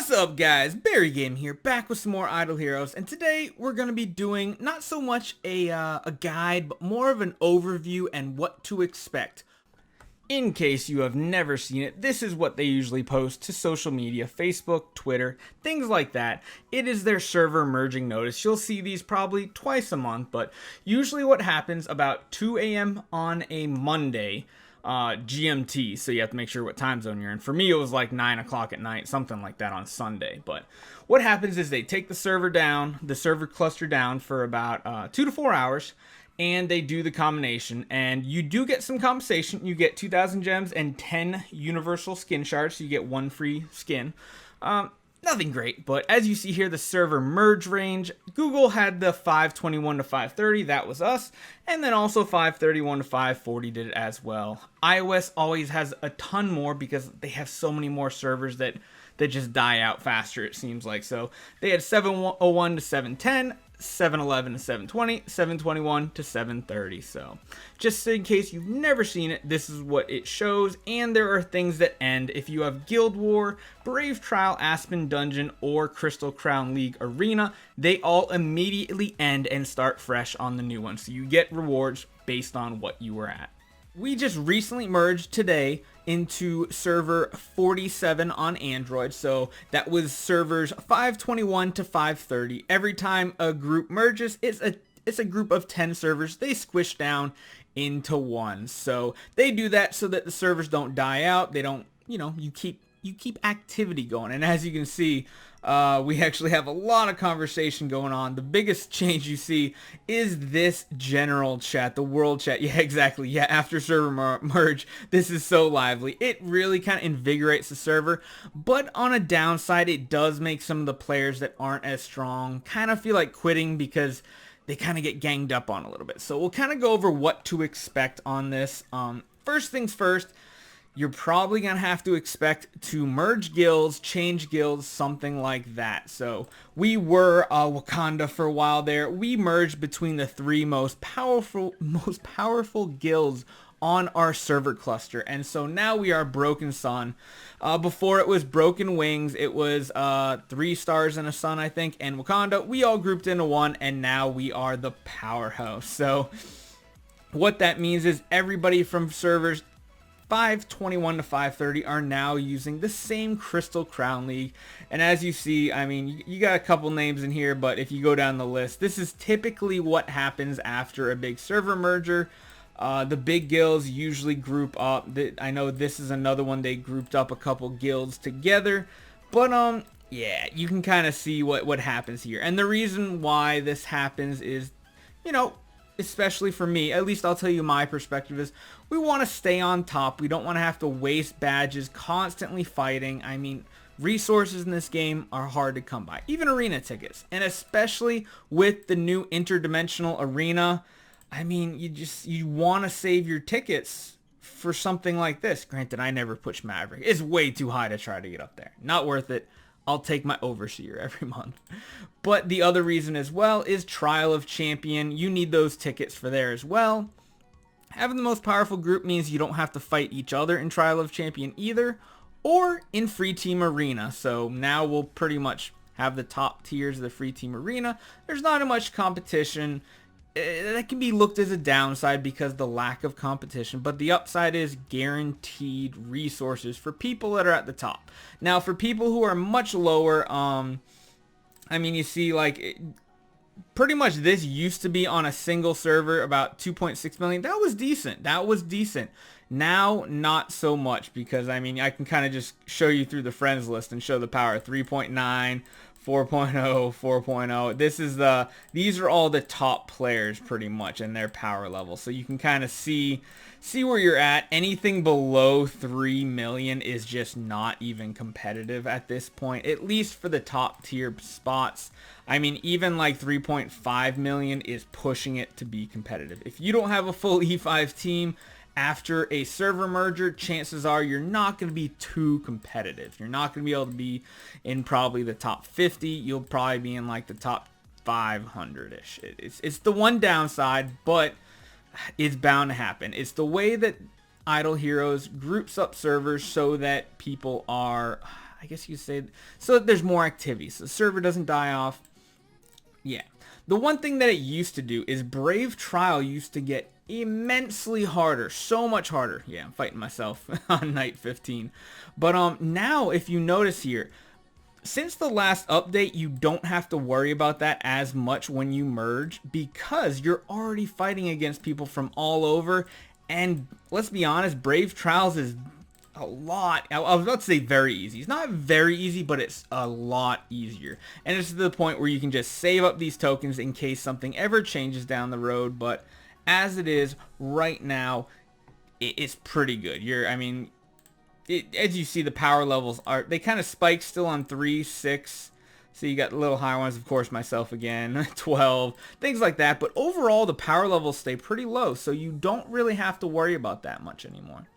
What's up guys, Barry Game here, back with some more Idle Heroes, and today we're going to be doing not so much a guide, but more of an overview and what to expect. In case you have never seen it, this is what they usually post to social media, Facebook, Twitter, things like that. It is their server merging notice. You'll see these probably twice a month, but usually what happens about 2 a.m. on a Monday, GMT, so you have to make sure what time zone you're in. For me, it was like 9 o'clock at night, something like that on Sunday. But what happens is they take the server down, the server cluster down for about 2 to 4 hours, and they do the combination, and you do get some compensation. You get 2,000 gems and 10 universal skin shards, so you get one free skin. Nothing great, but as you see here, the server merge range, Google had the 521 to 530, that was us, and then also 531 to 540 did it as well. iOS always has a ton more because they have so many more servers that just die out faster, it seems like. So they had 701 to 710, 711 to 720, 721 to 730. So just in case you've never seen it, this is what it shows. And there are things that end. If you have Guild War, Brave Trial, Aspen Dungeon, or Crystal Crown League Arena, they all immediately end and start fresh on the new one. So you get rewards based on what you were at. We just recently merged today into server 47 on Android, so that was servers 521 to 530. Every time a group merges, it's a group of 10 servers. They squish down into one, so they do that so that the servers don't die out. They don't, you keep activity going. And as you can see, we actually have a lot of conversation going on. The biggest change you see is this general chat, the world chat. Yeah, exactly. Yeah, after server merge, this is so lively. It really kind of invigorates the server, but on a downside, it does make some of the players that aren't as strong kind of feel like quitting because they kind of get ganged up on a little bit. So we'll kind of go over what to expect on this. First things first, you're probably going to have to expect to merge guilds, change guilds, something like that. So we were Wakanda for a while there. We merged between the three most powerful guilds on our server cluster. And so now we are Broken Sun. Before it was Broken Wings. It was 3 stars and a sun, I think, and Wakanda. We all grouped into one, and now we are the powerhouse. So what that means is everybody from servers 521 to 530 are now using the same Crystal Crown League. And as you see, I mean, you got a couple names in here, but if you go down the list, this is typically what happens after a big server merger. The big guilds usually group up. I know this is another one, they grouped up a couple guilds together, but yeah, you can kind of see what happens here. And the reason why this happens is, especially for me, at least I'll tell you my perspective is, we want to stay on top. We don't want to have to waste badges constantly fighting. I mean, resources in this game are hard to come by, even arena tickets, and especially with the new interdimensional arena. I mean, you want to save your tickets for something like this. Granted, I never push Maverick. It's way too high to try to get up there. Not worth it. I'll take my Overseer every month. But the other reason as well is Trial of Champion. You need those tickets for there as well. Having the most powerful group means you don't have to fight each other in Trial of Champion either, or in Free Team Arena. So now we'll pretty much have the top tiers of the Free Team Arena. There's not much competition. That can be looked as a downside because of the lack of competition, but the upside is guaranteed resources for people that are at the top. Now, for people who are much lower, I mean, you see, like, pretty much this used to be on a single server about 2.6 million. That was decent. Now, not so much, because, I mean, I can kind of just show you through the friends list and show the power. 3.9, 4.0, 4.0. These are all the top players pretty much and their power level. So you can kind of see where you're at. Anything below 3 million is just not even competitive at this point, at least for the top tier spots. I mean, even like 3.5 million is pushing it to be competitive. If you don't have a full E5 team after a server merger, chances are you're not going to be too competitive. You're not going to be able to be in probably the top 50. You'll probably be in like the top 500-ish. It's the one downside, but it's bound to happen. It's the way that Idle Heroes groups up servers so that people are, I guess you could say, so that there's more activity, so the server doesn't die off. Yeah. The one thing that it used to do is Brave Trial used to get immensely harder, so much harder. Yeah, I'm fighting myself on night 15. But now if you notice here, since the last update, you don't have to worry about that as much when you merge because you're already fighting against people from all over. And let's be honest, Brave Trials is a lot, I was about to say very easy. It's not very easy, but it's a lot easier. And it's to the point where you can just save up these tokens in case something ever changes down the road. But as it is right now, it's pretty good. As you see, the power levels they kind of spike still on 3, 6. So you got the little higher ones, of course, myself again, 12, things like that. But overall, the power levels stay pretty low, so you don't really have to worry about that much anymore.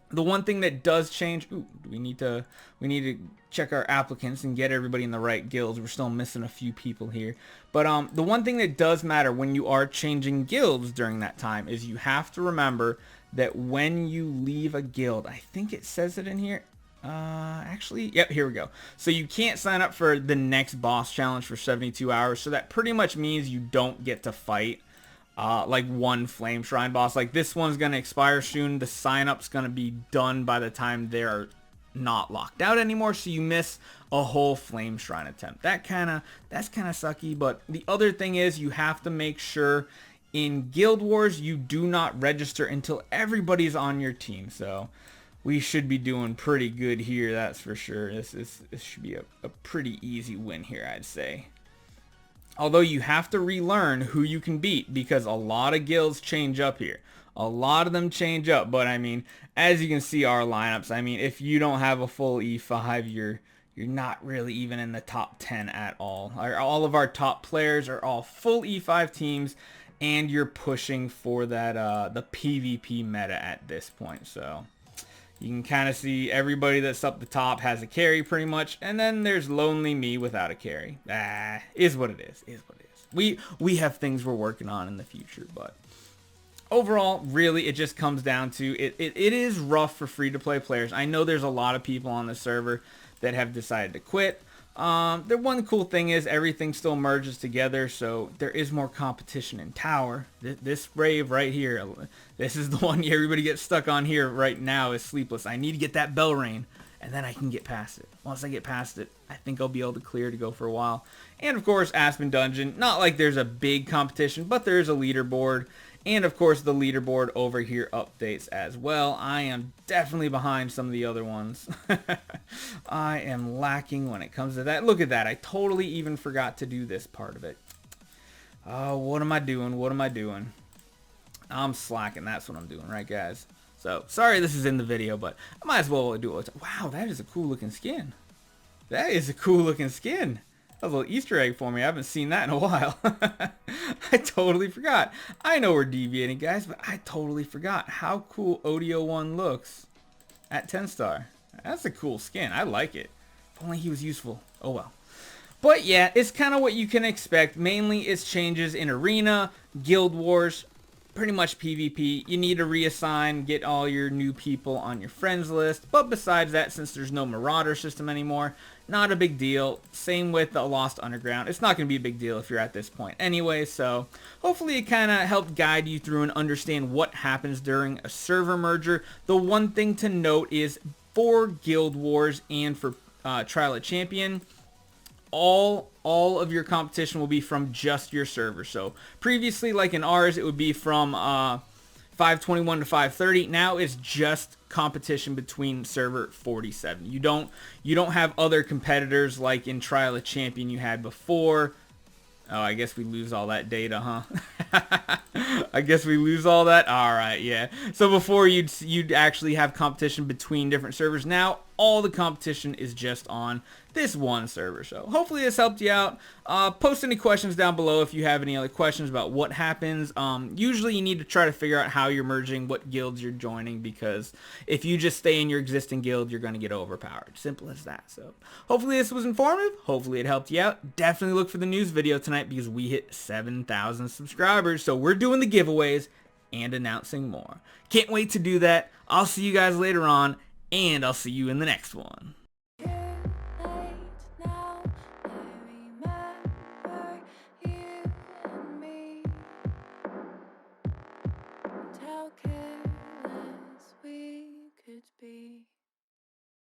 The one thing that does change, we need to check our applicants and get everybody in the right guilds. We're still missing a few people here. But the one thing that does matter when you are changing guilds during that time is you have to remember that when you leave a guild, I think it says it in here. Actually, yep, here we go. So you can't sign up for the next boss challenge for 72 hours. So that pretty much means you don't get to fight like one Flame Shrine boss. Like this one's going to expire soon. The sign up's going to be done by the time they're not locked out anymore. So you miss a whole Flame Shrine attempt. That's kind of sucky. But the other thing is you have to make sure in Guild Wars you do not register until everybody's on your team. So we should be doing pretty good here, that's for sure. This should be a pretty easy win here, I'd say. Although you have to relearn who you can beat because a lot of guilds change up here. A lot of them change up, but I mean, as you can see our lineups, I mean, if you don't have a full E5, you're not really even in the top 10 at all. All of our top players are all full E5 teams, and you're pushing for that the PvP meta at this point. So you can kind of see everybody that's up the top has a carry pretty much, and then there's lonely me without a carry. Is what it is. We have things we're working on in the future, but overall, really, it just comes down to it is rough for free-to-play players. I know there's a lot of people on the server that have decided to quit. The one cool thing is everything still merges together, so there is more competition in Tower. This Brave right here, this is the one everybody gets stuck on here right now is Sleepless. I need to get that Belrain, and then I can get past it. Once I get past it, I think I'll be able to clear to go for a while. And of course, Aspen Dungeon, not like there's a big competition, but there is a leaderboard. And of course, the leaderboard over here updates as well. I am definitely behind some of the other ones. I am lacking when it comes to that. Look at that. I totally even forgot to do this part of it. Oh, what am I doing? What am I doing? I'm slacking. That's what I'm doing, right, guys? So, sorry this is in the video, but I might as well do it. Wow, that is a cool looking skin. That is a cool looking skin. That was a little Easter egg for me. I haven't seen that in a while. I totally forgot. I know we're deviating, guys, but I totally forgot how cool ODO1 looks at 10 star. That's a cool skin. I like it. If only he was useful. Oh well. But yeah, it's kind of what you can expect. Mainly it's changes in Arena, Guild Wars, pretty much PvP. You need to reassign, get all your new people on your friends list. But besides that, since there's no Marauder system anymore, not a big deal. Same with the Lost Underground. It's not going to be a big deal if you're at this point anyway. So hopefully it kind of helped guide you through and understand what happens during a server merger. The one thing to note is for Guild Wars and for Trial of Champion, all of your competition will be from just your server. So previously, like in ours, it would be from 521 to 530. Now it's just competition between server 47. You don't have other competitors like in Trial of Champion you had before. Oh, I guess we lose all that data, huh? I guess we lose all that. All right, yeah. So before you'd actually have competition between different servers. Now all the competition is just on this one server. So hopefully this helped you out. Post any questions down below if you have any other questions about what happens. Usually you need to try to figure out how you're merging, what guilds you're joining, because if you just stay in your existing guild, you're going to get overpowered. Simple as that. So hopefully this was informative. Hopefully it helped you out. Definitely look for the news video tonight because we hit 7,000 subscribers. So we're doing the giveaways and announcing more. Can't wait to do that. I'll see you guys later on, and I'll see you in the next one. how careless we could be.